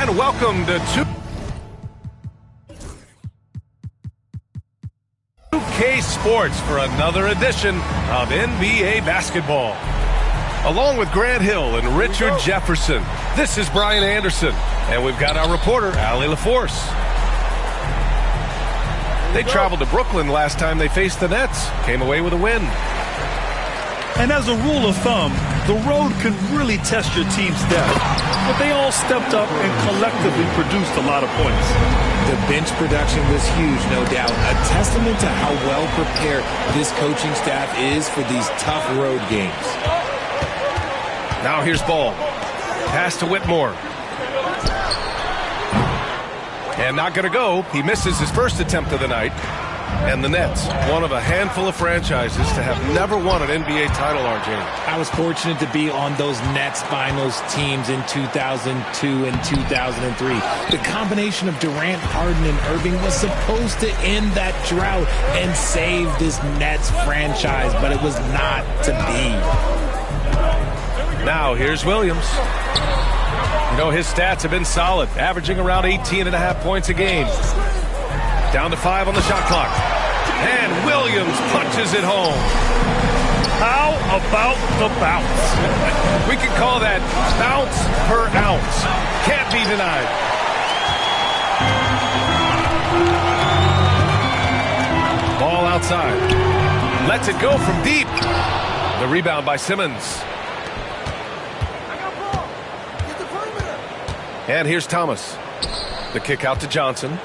And welcome to 2K Sports for another edition of NBA basketball. Along with Grant Hill and Richard Jefferson, this is Brian Anderson, and we've got our reporter, Allie LaForce. They traveled to Brooklyn last time they faced the Nets, came away with a win. And as a rule of thumb, the road can really test your team's depth. But they all stepped up and collectively produced a lot of points. The bench production was huge, no doubt. A testament to how well prepared this coaching staff is for these tough road games. Now here's Ball. Pass to Whitmore. And not going to go. He misses his first attempt of the night. And the Nets, one of a handful of franchises to have never won an NBA title, RJ. I was fortunate to be on those Nets finals teams in 2002 and 2003. The combination of Durant, Harden, and Irving was supposed to end that drought and save this Nets franchise, but it was not to be. Now here's Williams. You know, his stats have been solid, averaging around 18.5 points a game. Down to 5 on the shot clock. And Williams punches it home. How about the bounce? We can call that bounce per ounce. Can't be denied. Ball outside. Lets it go from deep. The rebound by Simmons. And here's Thomas. The kick out to Johnson.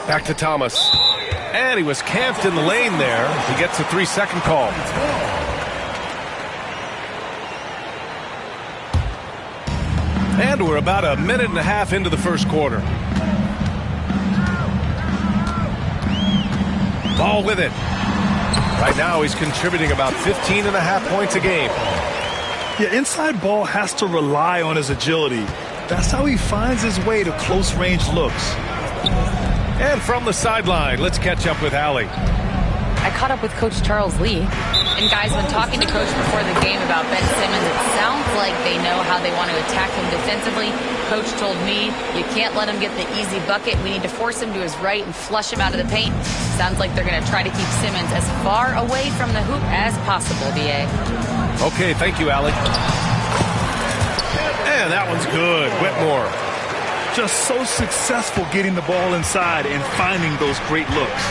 Back to Thomas. And he was camped in the lane there. He gets a 3-second call. And we're about a minute and a half into the first quarter. Ball with it. Right now he's contributing about 15.5 points a game. Yeah, inside Ball has to rely on his agility. That's how he finds his way to close-range looks. And from the sideline, let's catch up with Allie. I caught up with Coach Charles Lee. And guys, when talking to Coach before the game about Ben Simmons, it sounds like they know how they want to attack him defensively. Coach told me, you can't let him get the easy bucket. We need to force him to his right and flush him out of the paint. Sounds like they're going to try to keep Simmons as far away from the hoop as possible, B.A. Okay, thank you, Allie. And that one's good. Whitmore. Just so successful getting the ball inside and finding those great looks.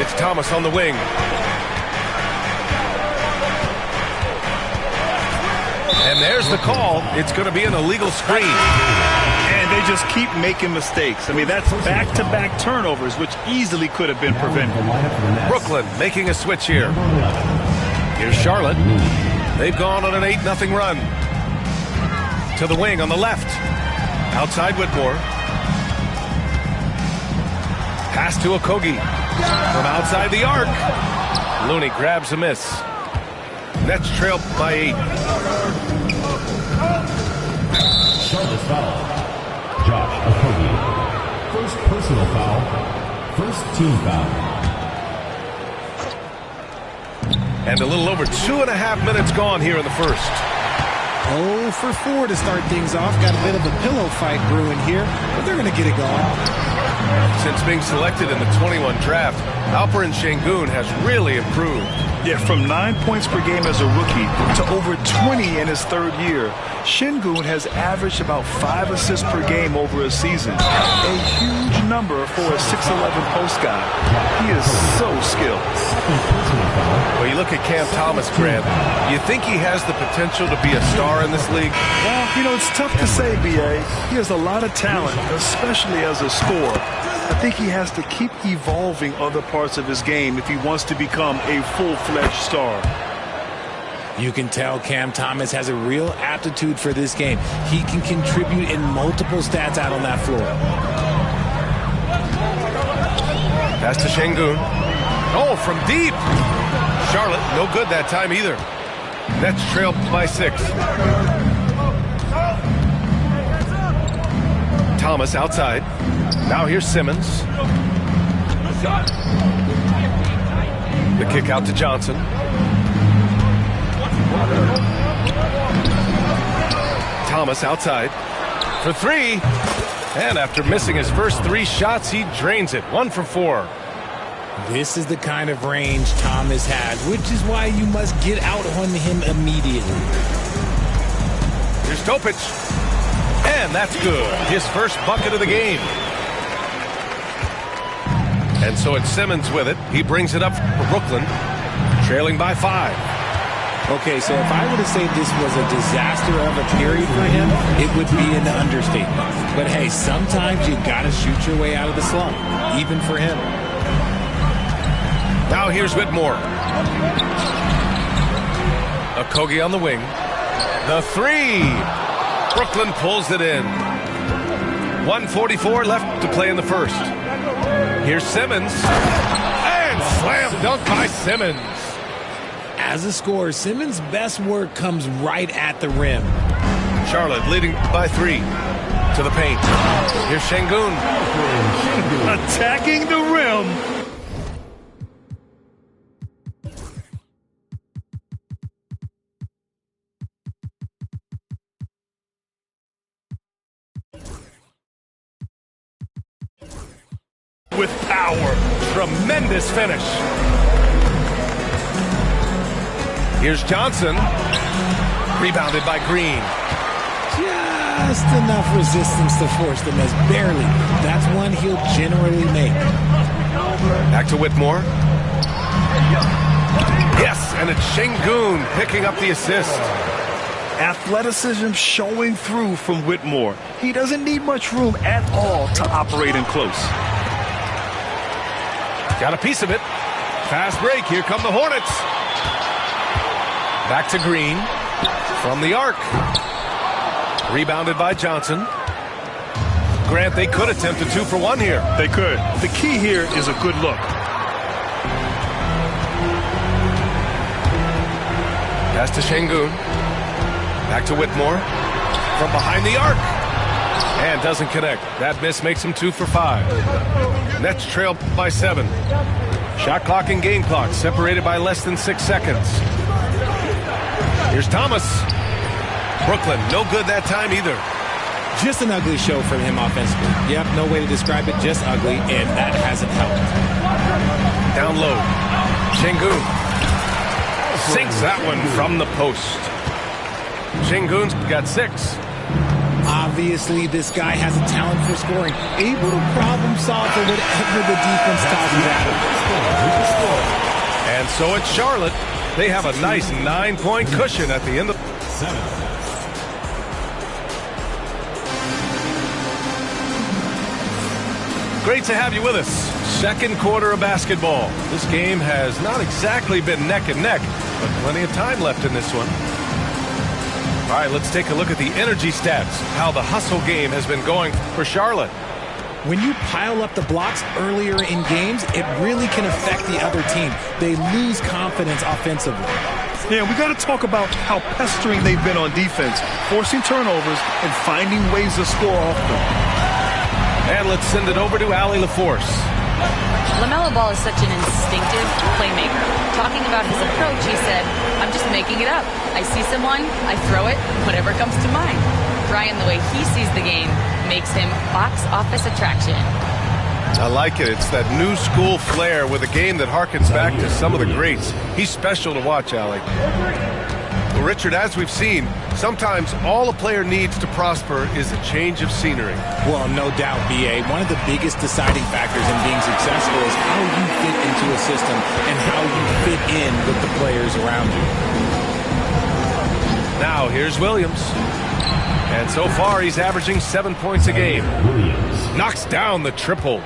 It's Thomas on the wing. And there's the call. It's going to be an illegal screen. And they just keep making mistakes. I mean, that's back-to-back turnovers, which easily could have been prevented. Brooklyn making a switch here. Here's Charlotte. They've gone on an 8-0 run. To the wing on the left. Outside Whitmore. Pass to Okogie. From outside the arc. Looney grabs a miss. Nets trail by 8. Charlotte foul. Josh Okogie. First personal foul. First team foul. And a little over 2.5 minutes gone here in the first. 0 for 4 to start things off. Got a bit of a pillow fight brewing here, but they're going to get it going. Since being selected in the 21 draft, Alperen Sengun has really improved. Yeah, from 9 points per game as a rookie to over 20 in his third year. Sengun has averaged about 5 assists per game over a season. A huge number for a 6'11" post guy. He is so skilled. Well, you look at Cam Thomas, Grant. You think he has the potential to be a star in this league? Well, you know, it's tough to say, B.A. He has a lot of talent, especially as a scorer. I think he has to keep evolving other parts of his game if he wants to become a full-fledged star. You can tell Cam Thomas has a real aptitude for this game. He can contribute in multiple stats out on that floor. Pass to Sengun. Oh, from deep. Charlotte, no good that time either. Nets trail by 6. Thomas outside. Now here's Simmons. The kick out to Johnson. Thomas outside. for three. And after missing his first 3 shots, he drains it. 1 for 4. This is the kind of range Thomas has, which is why you must get out on him immediately. Here's Topic. And that's good. His first bucket of the game. And so it's Simmons with it. He brings it up for Brooklyn, trailing by 5. Okay, so if I were to say this was a disaster of a period for him, it would be an understatement. But hey, sometimes you gotta shoot your way out of the slump, even for him. Now here's Whitmore. Okogie on the wing. The 3. Brooklyn pulls it in. 1:44 left to play in the first. Here's Simmons. And slam dunk by Simmons. As a scorer, Simmons' best work comes right at the rim. Charlotte leading by 3 to the paint. Here's Şengün. Attacking the rim. With power. Tremendous finish. Here's Johnson. Rebounded by Green. Just enough resistance to force the miss. Barely. That's one he'll generally make. Back to Whitmore. Yes, and it's Şengün picking up the assist. Athleticism showing through from Whitmore. He doesn't need much room at all to operate in close. Got a piece of it. Fast break. Here come the Hornets. Back to Green. From the arc. Rebounded by Johnson. Grant, they could attempt a 2 for 1 here. They could. The key here is a good look. Pass to Şengün. Back to Whitmore. From behind the arc. And doesn't connect. That miss makes him 2 for 5. Nets trail by 7. Shot clock and game clock separated by less than 6 seconds. Here's Thomas. Brooklyn, no good that time either. Just an ugly show from him offensively. Yep, no way to describe it, just ugly, and that hasn't helped. Down low. Şengün sinks that one from the post. Şengün's got 6. Obviously, this guy has a talent for scoring, able to problem solve for whatever the defense tosses at him. And so it's Charlotte. They have a nice 9-point cushion at the end of 7. Great to have you with us. Second quarter of basketball. This game has not exactly been neck and neck, but plenty of time left in this one. All right, let's take a look at the energy stats, how the hustle game has been going for Charlotte. When you pile up the blocks earlier in games, it really can affect the other team. They lose confidence offensively. Yeah, we got to talk about how pestering they've been on defense, forcing turnovers and finding ways to score off them. And let's send it over to Allie LaForce. LaMelo Ball is such an instinctive playmaker. Talking about his approach, he said, I'm just making it up. I see someone, I throw it, whatever comes to mind. Brian, the way he sees the game makes him box office attraction. I like it. It's that new school flair with a game that harkens back to some of the greats. He's special to watch, Allie. Well, Richard, as we've seen, sometimes all a player needs to prosper is a change of scenery. Well, no doubt, B.A. One of the biggest deciding factors in being successful is how you fit into a system and how you fit in with the players around you. Now, here's Williams. And so far, he's averaging 7 points a game. Knocks down the triple.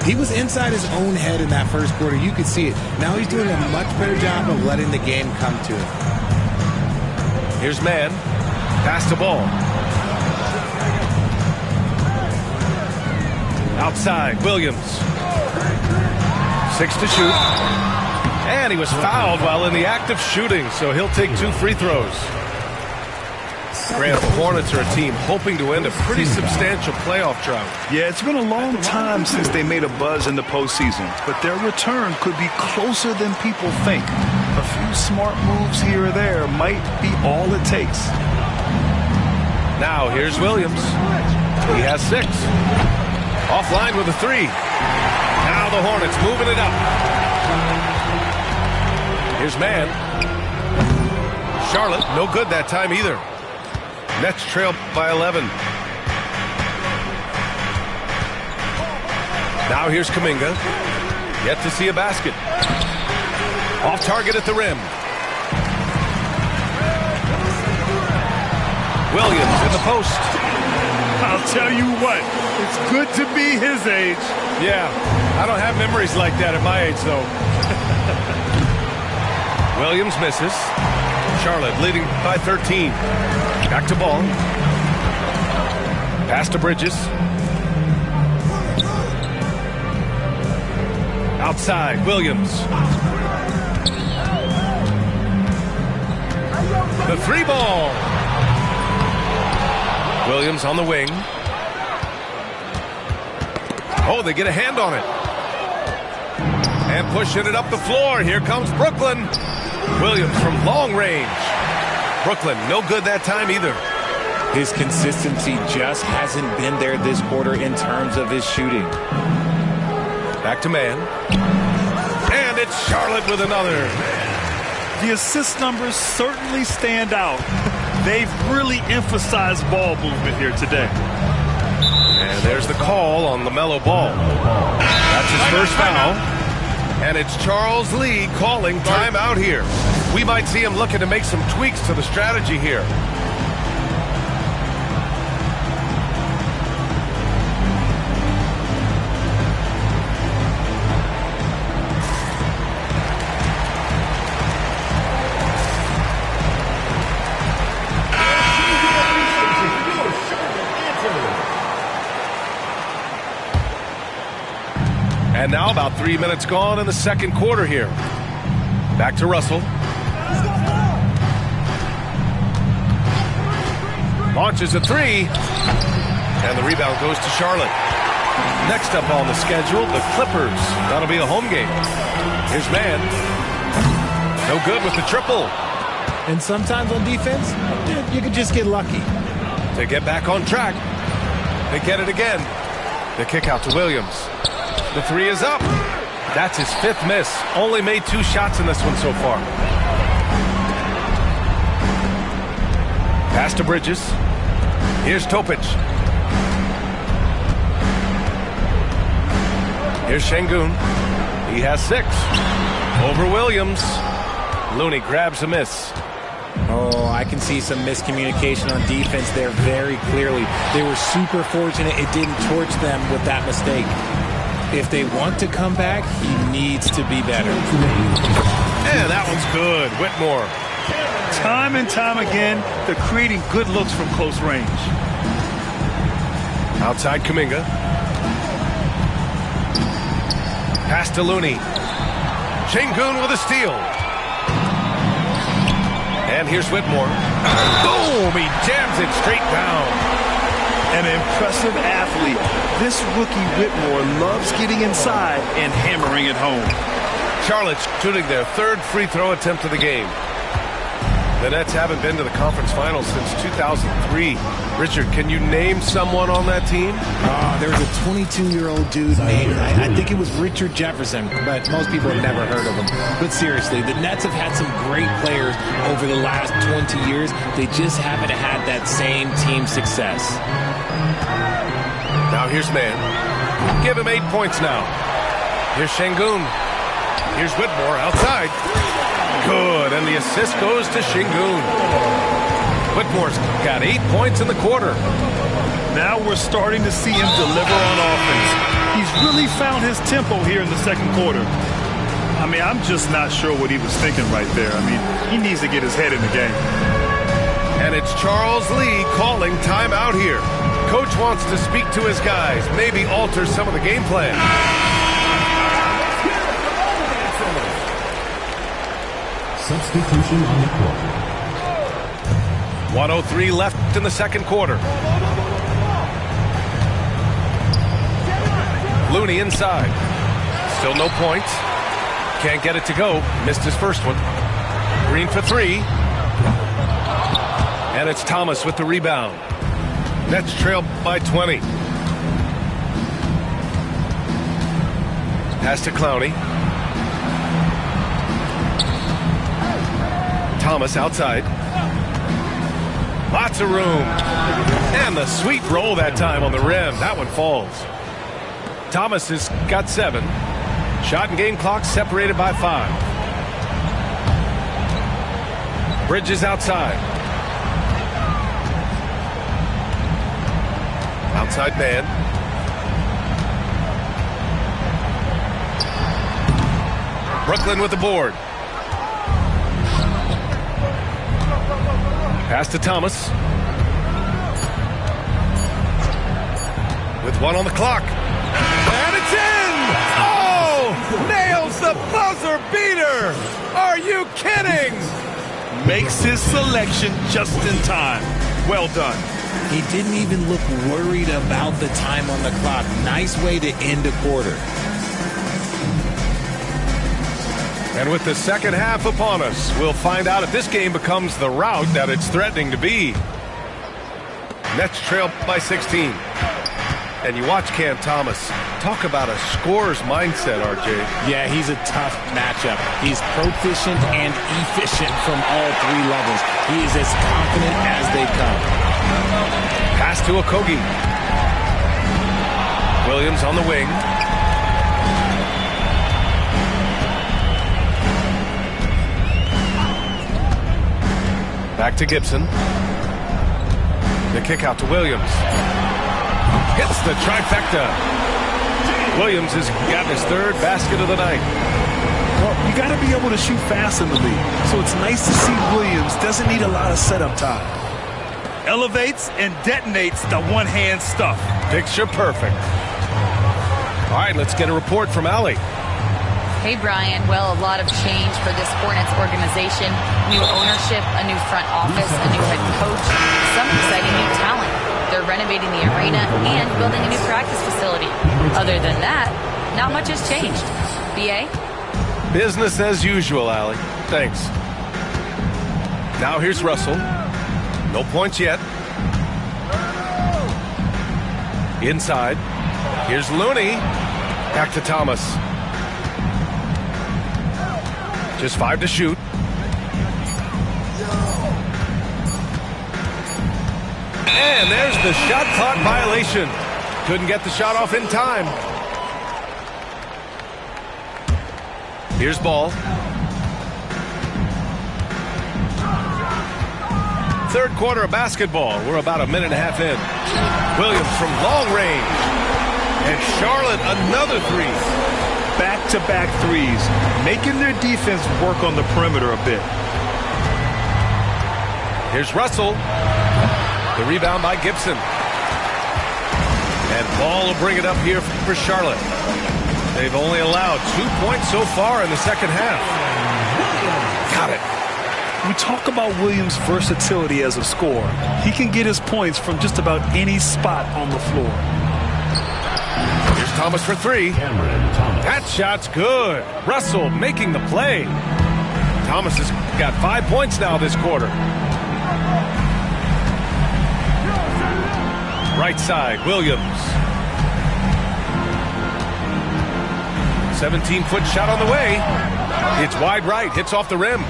He was inside his own head in that first quarter. You could see it. Now he's doing a much better job of letting the game come to him. Here's Mann. Pass the ball. Outside, Williams. 6 to shoot. And he was fouled while in the act of shooting, so he'll take 2 free throws. Grant, the Hornets are a team hoping to end a pretty substantial playoff drought. Yeah, it's been a long time since they made a buzz in the postseason, but their return could be closer than people think. A few smart moves here or there might be all it takes. Now here's Williams. He has 6. Offline with a 3. Now the Hornets moving it up. Here's man. Charlotte, no good that time either. Nets trail by 11. Now here's Kuminga. Yet to see a basket. Off target at the rim. Williams in the post. I'll tell you what, it's good to be his age. Yeah, I don't have memories like that at my age, though. Williams misses. Charlotte leading by 13. Back to ball. Pass to Bridges. Outside, Williams. The 3 ball. Williams on the wing. Oh, they get a hand on it. And pushing it up the floor. Here comes Brooklyn. Williams from long range. Brooklyn, no good that time either. His consistency just hasn't been there this quarter in terms of his shooting. Back to man. And it's Charlotte with another. The assist numbers certainly stand out. They've really emphasized ball movement here today. And there's the call on LaMelo Ball. That's his first foul. And it's Charles Lee calling timeout here. We might see him looking to make some tweaks to the strategy here. And now about 3 minutes gone in the second quarter here. Back to Russell. Launches a 3. And the rebound goes to Charlotte. Next up on the schedule, the Clippers. That'll be a home game. Here's man. No good with the triple. And sometimes on defense, you can just get lucky. To get back on track. They get it again. The kick out to Williams. The 3 is up. That's his 5th miss. Only made 2 shots in this one so far. Pass to Bridges. Here's Topic. Here's Şengün. He has 6. Over Williams. Looney grabs a miss. Oh, I can see some miscommunication on defense there very clearly. They were super fortunate it didn't torch them with that mistake. If they want to come back, he needs to be better. And that one's good. Whitmore. Time and time again, they're creating good looks from close range. Outside Kuminga. Pass to Looney. Şengün with a steal. And here's Whitmore. Boom! He jams it straight down. An impressive athlete. This rookie Whitmore loves getting inside and hammering it home. Charlotte's shooting their 3rd free throw attempt of the game. The Nets haven't been to the conference finals since 2003. Richard, can you name someone on that team? There was a 22-year-old dude named, I think it was Richard Jefferson, but most people have never heard of him. But seriously, the Nets have had some great players over the last 20 years. They just haven't had that same team success. Now here's man. Give him 8 points now. Here's Şengün. Here's Whitmore outside. Good, and the assist goes to Şengün. Whitmore's got 8 points in the quarter. Now we're starting to see him deliver on offense. He's really found his tempo here in the second quarter. I mean, I'm just not sure what he was thinking right there. I mean, he needs to get his head in the game. And it's Charles Lee calling timeout here. Coach wants to speak to his guys, maybe alter some of the game plan. Substitution on the court. 1:03 left in the second quarter. Looney inside. Still no points. Can't get it to go. Missed his first one. Green for 3. And it's Thomas with the rebound. Nets trail by 20. Pass to Clowney. Thomas outside. Lots of room. And the sweet roll that time on the rim. That one falls. Thomas has got 7. Shot and game clock separated by 5. Bridges outside. Outside man. Brooklyn with the board. Pass to Thomas. With 1 on the clock. And it's in! Oh! Nails the buzzer beater! Are you kidding? Makes his selection just in time. Well done. He didn't even look worried about the time on the clock. Nice way to end a quarter. And with the second half upon us, we'll find out if this game becomes the rout that it's threatening to be. Nets trail by 16. And you watch Cam Thomas. Talk about a scorer's mindset, RJ. Yeah, he's a tough matchup. He's proficient and efficient from all 3 levels. He is as confident as they come. Pass to Okogie. Williams on the wing. Back to Gibson. The kick out to Williams. Hits the trifecta. Williams has gotten his 3rd basket of the night. Well, you got to be able to shoot fast in the league. So it's nice to see Williams doesn't need a lot of setup time. Elevates and detonates the one-hand stuff. Picture perfect. All right, let's get a report from Allie. Hey, Brian. Well, a lot of change for this Hornets organization. New ownership, a new front office, a new head coach, some exciting new talent. They're renovating the arena and building a new practice facility. Other than that, not much has changed. BA? Business as usual, Allie. Thanks. Now here's Russell. No points yet. Inside. Here's Looney. Back to Thomas. Just 5 to shoot. And there's the shot clock violation. Couldn't get the shot off in time. Here's Ball. Third quarter of basketball. We're about a minute and a half in. Williams from long range. And Charlotte another 3. Back-to-back threes, making their defense work on the perimeter a bit. Here's Russell. The rebound by Gibson. And Ball will bring it up here for Charlotte. They've only allowed 2 points so far in the second half. Got it. We talk about Williams' versatility as a scorer. He can get his points from just about any spot on the floor. Here's Thomas for 3. That shot's good. Russell making the play. Thomas has got 5 points now this quarter. Right side, Williams. 17-foot shot on the way. It's wide right, hits off the rim.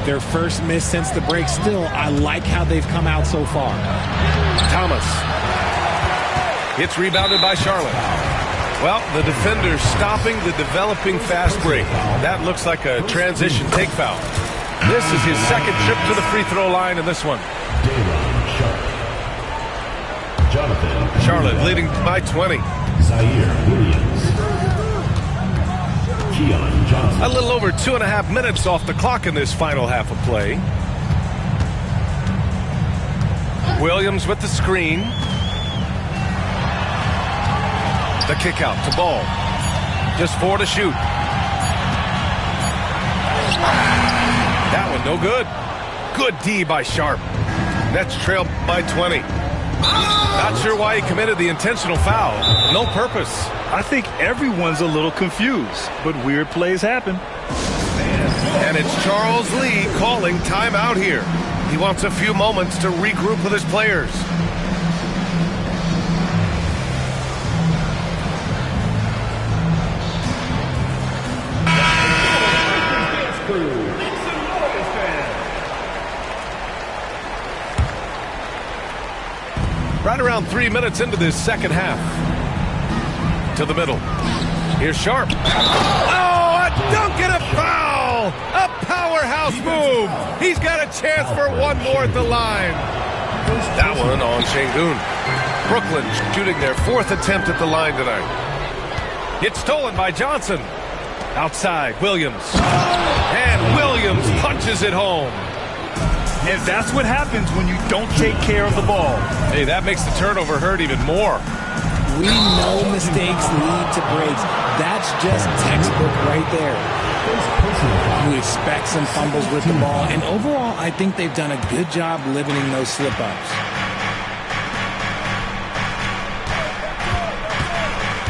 Their first miss since the break. Still, I like how they've come out so far. Thomas. It's rebounded by Charlotte. Well, the defender's stopping the developing fast break. That looks like a transition take foul. This is his second trip to the free throw line in this one. Charlotte leading by 20. A little over 2.5 minutes off the clock in this final half of play. Williams with the screen. The kick out to Ball. Just 4 to shoot. That one no good. Good D by Sharp. Nets trail by 20. Not sure why he committed the intentional foul. No purpose. I think everyone's a little confused, but weird plays happen. And it's Charles Lee calling timeout here. He wants a few moments to regroup with his players. right around 3 minutes into this second half. To the middle. Here's Sharp. Oh, a dunk and a foul! A powerhouse move! He's got a chance for one more at the line. That one on Şengün. Brooklyn shooting their 4th attempt at the line tonight. It's stolen by Johnson. Outside, Williams. And Williams punches it home. And that's what happens when you don't take care of the ball. Hey, that makes the turnover hurt even more. We know mistakes lead to breaks. That's just textbook right there. You expect some fumbles with the ball, and overall, I think they've done a good job limiting those slip-ups.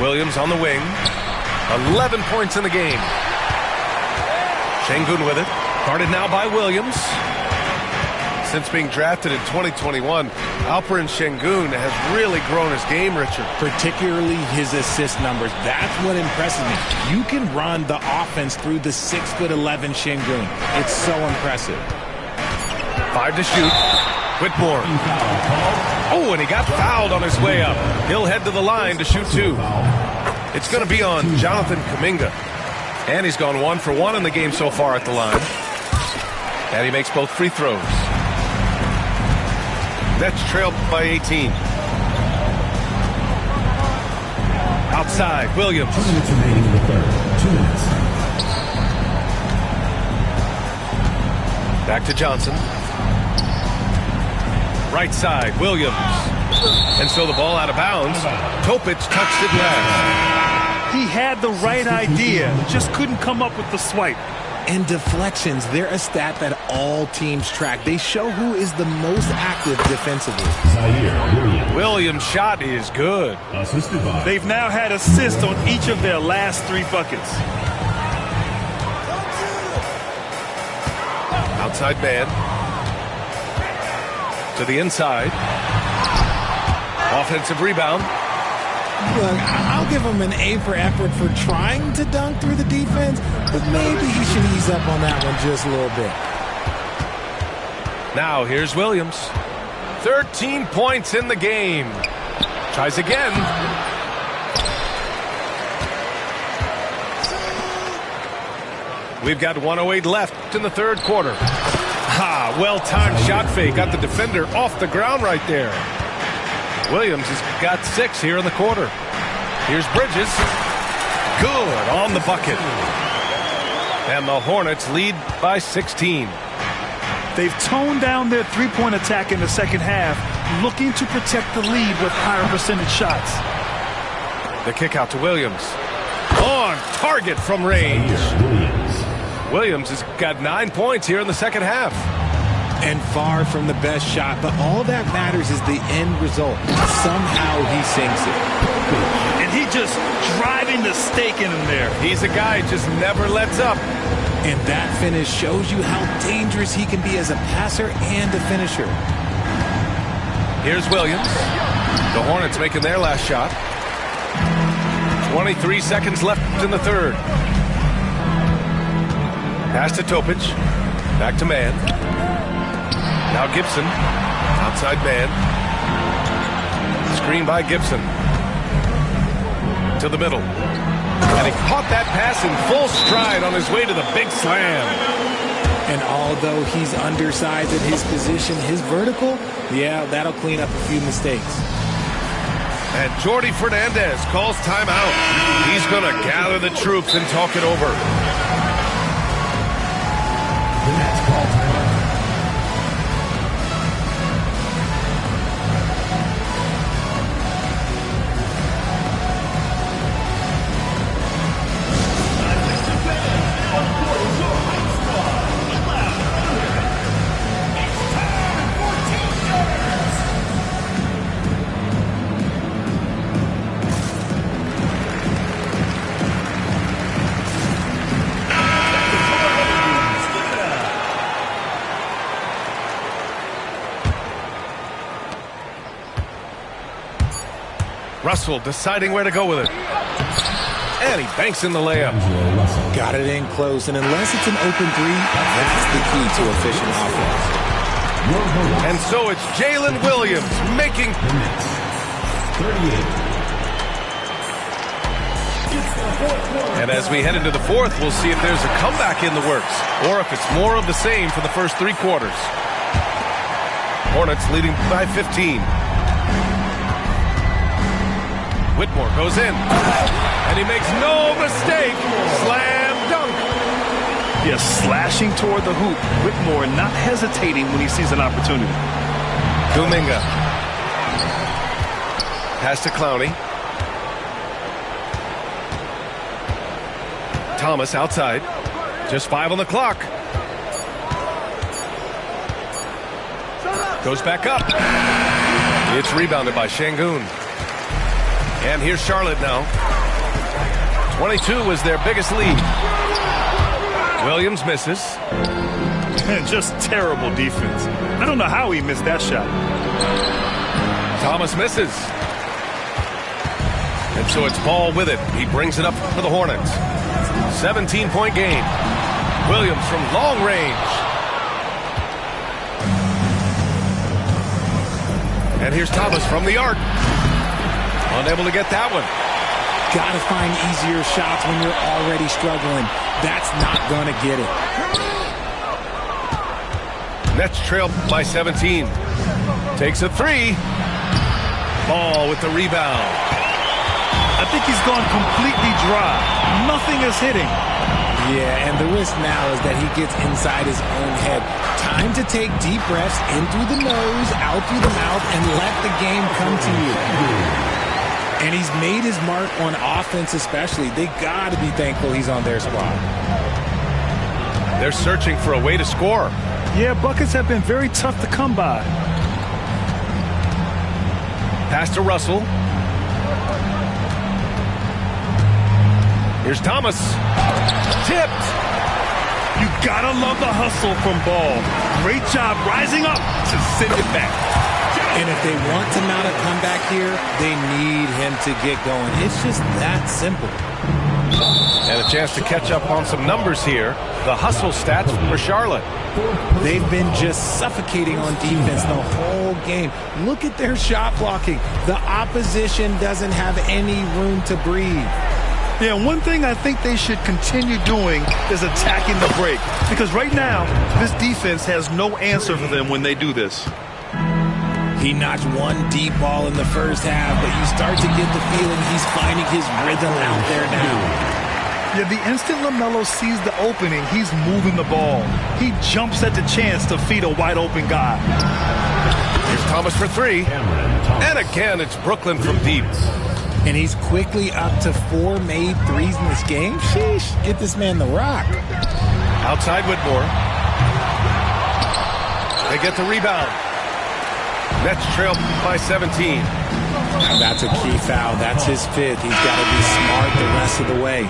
Williams on the wing. 11 points in the game. Şengün with it. Guarded now by Williams. Since being drafted in 2021, Alperen Şengün has really grown his game, Richard. Particularly his assist numbers. That's what impresses me. You can run the offense through the 6'11" Şengün. It's so impressive. 5 to shoot. Whitmore. Oh, and he got fouled on his way up. He'll head to the line to shoot 2. It's going to be on Jonathan Kuminga. And he's gone 1 for 1 in the game so far at the line. And he makes both free throws. Nets trailed by 18. Outside, Williams. 2 minutes remaining in the third. 2 minutes. Back to Johnson. Right side, Williams. And so the ball out of bounds. Topic touched it last. He had the right idea, just couldn't come up with the swipe. And deflections, they're a stat that all teams track. They show who is the most active defensively. Williams' shot is good. They've now had assists on each of their last 3 buckets. Outside man. To the inside. Offensive rebound. Look, I'll give him an A for effort for trying to dunk through the defense, but maybe he should ease up on that one just a little bit. Now here's Williams. 13 points in the game. Tries again. We've got 1:08 left in the third quarter. Well-timed shot fake. Got the defender off the ground right there. Williams has got 6 here in the quarter. Here's Bridges. Good on the bucket. And the Hornets lead by 16. They've toned down their three-point attack in the second half, looking to protect the lead with higher percentage shots. The kick out to Williams. On target from range. Williams has got 9 points here in the second half. And far from the best shot, but all that matters is the end result. Somehow he sinks it. And he just driving the stake in him there. He's a guy who just never lets up. And that finish shows you how dangerous he can be as a passer and a finisher. Here's Williams. The Hornets making their last shot. 23 seconds left in the third. Pass to Topic. Back to man. Now Gibson. Outside man. Screen by Gibson. To the middle. And he caught that pass in full stride on his way to the big slam. And although he's undersized at his position, his vertical, yeah, that'll clean up a few mistakes. And Jordi Fernandez calls timeout. He's going to gather the troops and talk it over. The Nets call timeout. Russell deciding where to go with it. And he banks in the layup. Got it in close, and unless it's an open three, that's the key to efficient offense. And so it's Jalen Williams making... The Nets. 38. And as we head into the fourth, we'll see if there's a comeback in the works or if it's more of the same for the first 3 quarters. Hornets leading by 15. Whitmore goes in, and he makes no mistake. Slam dunk. Yes, slashing toward the hoop. Whitmore not hesitating when he sees an opportunity. Kuminga. Pass to Clowney. Thomas outside. Just 5 on the clock. Goes back up. It's rebounded by Şengün. And here's Charlotte now. 22 was their biggest lead. Williams misses. Just terrible defense. I don't know how he missed that shot. Thomas misses. And so it's Ball with it. He brings it up for the Hornets. 17-point game. Williams from long range. And here's Thomas from the arc. Unable to get that one. Gotta find easier shots when you're already struggling. That's not gonna get it. Nets trail by 17. Takes a 3. Ball with the rebound. I think he's gone completely dry. Nothing is hitting. Yeah, and the risk now is that he gets inside his own head. Time to take deep breaths in through the nose, out through the mouth, and let the game come to you. And he's made his mark on offense especially. They got to be thankful he's on their squad. They're searching for a way to score. Yeah, buckets have been very tough to come by. Pass to Russell. Here's Thomas. Tipped. You gotta love the hustle from Ball. Great job rising up to send it back. And if they want to mount a comeback here, they need him to get going. It's just that simple. And a chance to catch up on some numbers here. The hustle stats for Charlotte. They've been just suffocating on defense the whole game. Look at their shot blocking. The opposition doesn't have any room to breathe. Yeah, one thing I think they should continue doing is attacking the break. Because right now, this defense has no answer for them when they do this. He notched one deep ball in the first half, but you start to get the feeling he's finding his rhythm out there now. Yeah, the instant LaMelo sees the opening, he's moving the ball. He jumps at the chance to feed a wide-open guy. Here's Thomas for 3. And again, it's Brooklyn from deep. And he's quickly up to 4 made threes in this game. Sheesh, get this man the rock. Outside Whitmore. They get the rebound. Nets trail by 17. That's a key foul. That's his 5th. He's got to be smart the rest of the way.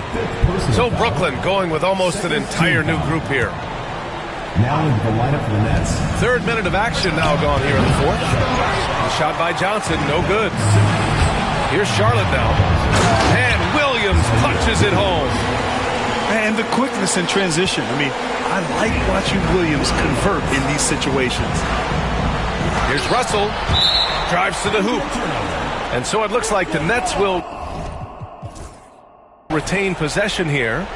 So Brooklyn going with almost an entire new group here. Now into the lineup for the Nets. 3rd minute of action now gone here in the 4th. The shot by Johnson, no good. Here's Charlotte now. And Williams punches it home. And the quickness in transition. I mean, I like watching Williams convert in these situations. Here's Russell. Drives to the hoop. And so it looks like the Nets will retain possession here.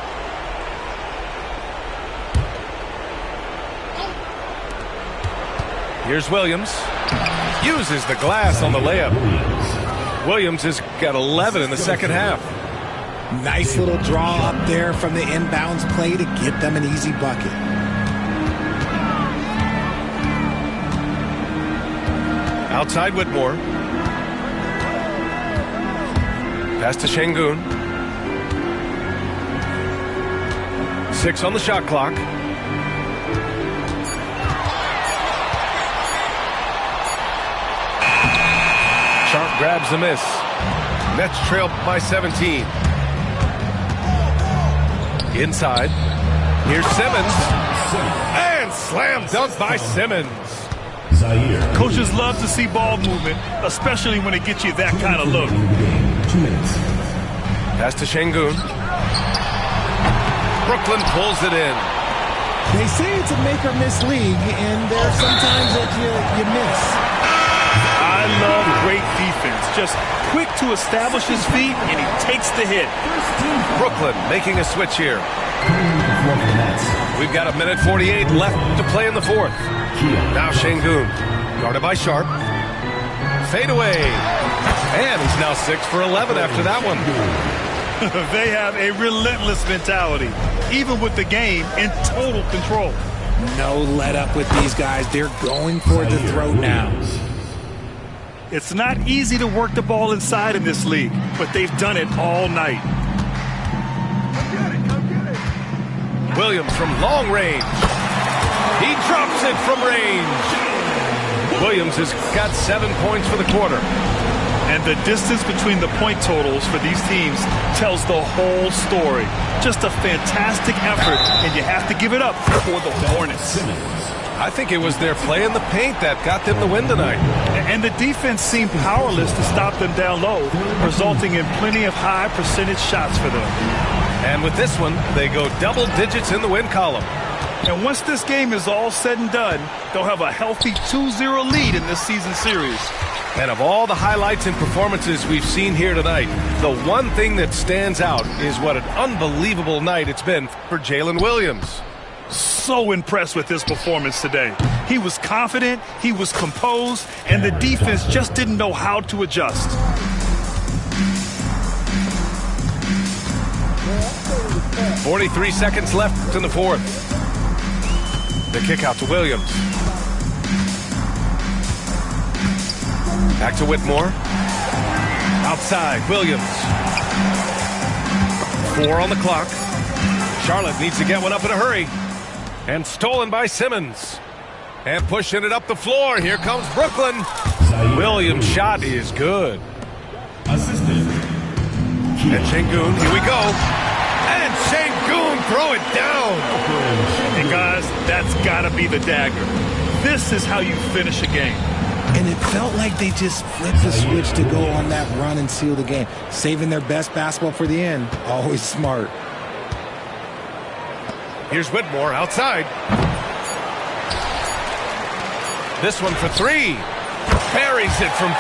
Here's Williams. Uses the glass on the layup. Williams has got 11 in the second half. Nice little draw up there from the inbounds play to get them an easy bucket. Outside Whitmore. Pass to Şengün. 6 on the shot clock. Sharp grabs the miss. Nets trail by 17. Inside. Here's Simmons. And slam dunk by Simmons. Coaches love to see ball movement, especially when it gets you that kind of look. 2 minutes. Pass to Şengün. Brooklyn pulls it in. They say it's a make-or-miss league, and there are some times that you miss. I love great defense. Just quick to establish his feet, and he takes the hit. Brooklyn making a switch here. We've got 1:48 left to play in the fourth. Now Şengün, guarded by Sharp. Fade away. And he's now 6 for 11 after that one. They have a relentless mentality, even with the game in total control. No let up with these guys. They're going for the throat now. It's not easy to work the ball inside in this league, but they've done it all night. Williams from long range. He drops it from range. Williams has got 7 points for the quarter. And the distance between the point totals for these teams tells the whole story. Just a fantastic effort, and you have to give it up for the Hornets. I think it was their play in the paint that got them the win tonight. And the defense seemed powerless to stop them down low, resulting in plenty of high percentage shots for them. And with this one, they go double digits in the win column. And once this game is all said and done, they'll have a healthy 2-0 lead in this season series. And of all the highlights and performances we've seen here tonight, the one thing that stands out is what an unbelievable night it's been for Jalen Williams. So impressed with his performance today. He was confident, he was composed, and the defense just didn't know how to adjust. .43 seconds left in the fourth. The kick out to Williams. Back to Whitmore. Outside, Williams. 4 on the clock. Charlotte needs to get one up in a hurry. And stolen by Simmons. And pushing it up the floor. Here comes Brooklyn. Williams' shot is good. Assistant. And Şengün, here we go. And Şengün, throw it down. And guys, that's got to be the dagger. This is how you finish a game. And it felt like they just flipped the switch to go on that run and seal the game. Saving their best basketball for the end. Always smart. Here's Whitmore outside. This one for 3. Buries it from 3.